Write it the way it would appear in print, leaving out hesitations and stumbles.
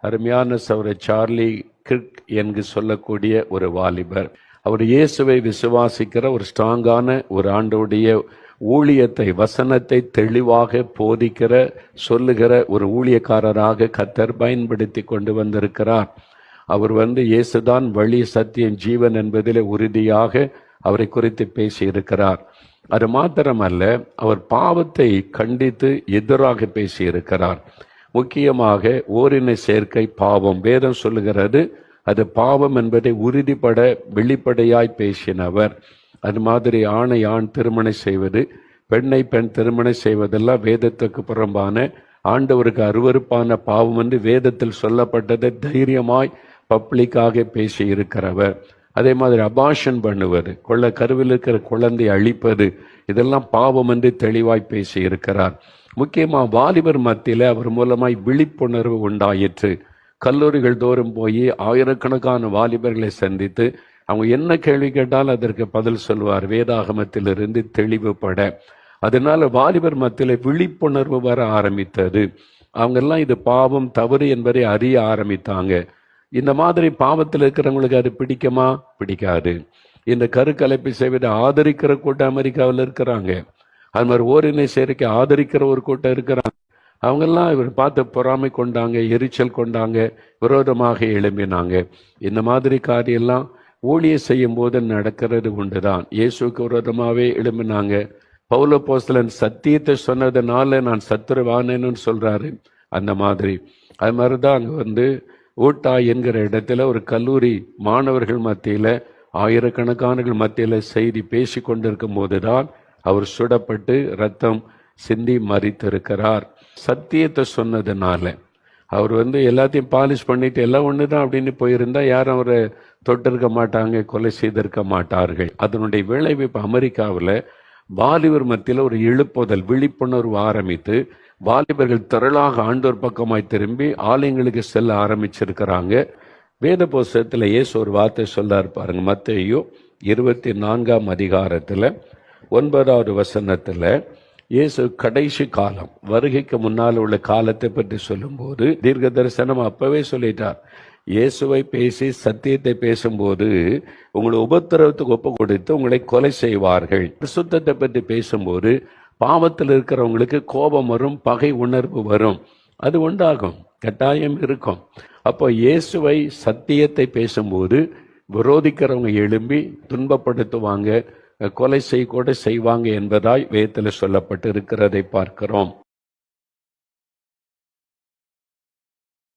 அருமையான சகோதரர் Charlie Kirk என்று சொல்லக்கூடிய ஒரு வாலிபர். அவர் இயேசுவை விசுவாசிக்கிற ஒரு ஸ்ட்ராங்கான ஒரு ஆண்டவருடைய ஊழியத்தை, வசனத்தை தெளிவாக போதிக்கிற சொல்லுகிற ஒரு ஊழியக்காரராக கர்த்தர் பயன்படுத்தி கொண்டு வந்திருக்கிறார். அவர் இயேசுதான் வழி, சத்தியம், ஜீவன் என்பதிலே உறுதியாக அவரை குறித்து பேசி இருக்கிறார். அது மாத்திரமல்ல, அவர் பாவத்தை கண்டித்து எதிராக பேசி இருக்கிறார். முக்கியமாக ஓரின சேர்க்கை பாவம், வேதம் சொல்லுகிறது அது பாவம் என்பதை உறுதிப்பட வெளிப்படையாய் பேசினவர். அது மாதிரி ஆணை ஆண் திருமணம் செய்வது, பெண்ணை பெண் திருமணம் செய்வதெல்லாம் வேதத்துக்கு புறம்பான, ஆண்டவருக்கு அருவருப்பான பாவம் என்று வேதத்தில் சொல்லப்பட்டதை தைரியமாய் பப்ளிக்காக பேசி இருக்கிறவர். அதே மாதிரி அபாஷன் பண்ணுவது, கருவில் இருக்கிற குழந்தை அழிப்பது, இதெல்லாம் பாவம் என்று தெளிவாய் பேசி இருக்கிறார். முக்கியமாக வாலிபர் மத்தியில் அவர் மூலமாய் விழிப்புணர்வு உண்டாயிற்று. கல்லூரிகள் தோறும் போய் ஆயிரக்கணக்கான வாலிபர்களை சந்தித்து அவங்க என்ன கேள்வி கேட்டாலும் அதற்கு பதில் சொல்வார், வேதாகமத்திலிருந்து தெளிவுபட. அதனால வாலிபர் மத்தியில் விழிப்புணர்வு வர ஆரம்பித்தது. அவங்கெல்லாம் இது பாவம், தவறு என்பதை அறிய ஆரம்பித்தாங்க. இந்த மாதிரி பாவத்தில் இருக்கிறவங்களுக்கு அது பிடிக்குமா? பிடிக்காது. இந்த கருக்கலைப்பு செய்வதை ஆதரிக்கிற கூட்டம் அமெரிக்காவில் இருக்கிறாங்க. அது மாதிரி ஓரினை சேர்க்கை ஆதரிக்கிற ஒரு கூட்டம் இருக்கிறாங்க. அவங்கெல்லாம் இவர் பார்த்து பொறாமை கொண்டாங்க, எரிச்சல் கொண்டாங்க, விரோதமாக எழும்பினாங்க. இந்த மாதிரி காரியெல்லாம் ஊழிய செய்யும் போது நடக்கிறது உண்டுதான். இயேசுக்கு விரோதமாகவே எழும்பினாங்க. பவுல் அப்போஸ்தலன் சத்தியத்தை சொன்னதுனால நான் சத்துருவானேன்னு சொல்றாரு. அந்த மாதிரி அது மாதிரிதான் அங்கே ஊட்டா என்கிற இடத்துல ஒரு கல்லூரி மாணவர்கள் மத்தியில, ஆயிரக்கணக்கானர்கள் மத்தியில செய்தி பேசி கொண்டிருக்கும் போதுதான் அவர் சுடப்பட்டு ரத்தம் சிந்தி மரித்திருக்கிறார். சத்தியத்தை சொன்னதுனால அவர் எல்லாத்தையும் பாலிஷ் பண்ணிட்டு எல்லாம் ஒண்ணுதான் அப்படின்னு போயிருந்தா யாரும் அவரை தொட்டிருக்க மாட்டாங்க, கொலை செய்திருக்க மாட்டார்கள். அதனுடைய விளைவு இப்ப அமெரிக்காவில் வாலிபர் மத்தியில் ஒரு எழுப்புதல், விழிப்புணர்வு ஆரம்பித்து வாலிபர்கள் திரளாக ஆண்டோர் பக்கமாய் திரும்பி ஆலயங்களுக்கு செல்ல ஆரம்பிச்சிருக்கிறாங்க. வேத புஸ்தகத்தில் இயேசு ஒரு வார்த்தை சொல்லார் பாருங்க. மத்தேயு 24ஆம் அதிகாரத்தில் 9வது வசனத்தில் இயேசு கடைசி காலம், வருகைக்கு முன்னால் உள்ள காலத்தை பற்றி சொல்லும்போது தீர்க்க தரிசனம் அப்பவே சொல்லிட்டார். இயேசுவை பேசி சத்தியத்தை பேசும்போது உங்களை உபத்திரவத்துக்கு ஒப்பு கொடுத்து உங்களை கொலை செய்வார்கள். சுத்தத்தை பற்றி பேசும்போது பாவத்தில் இருக்கிறவங்களுக்கு கோபம் வரும், பகை உணர்வு வரும், அது உண்டாகும், கட்டாயம் இருக்கும். அப்போ இயேசுவை சத்தியத்தை பேசும்போது விரோதிக்கிறவங்க எழும்பி துன்பப்படுத்துவாங்க, கொலை செய்ய கூட செய்வாங்க என்பதாய் வேதத்தில் சொல்லப்பட்டு இருக்கிறதை பார்க்கிறோம்.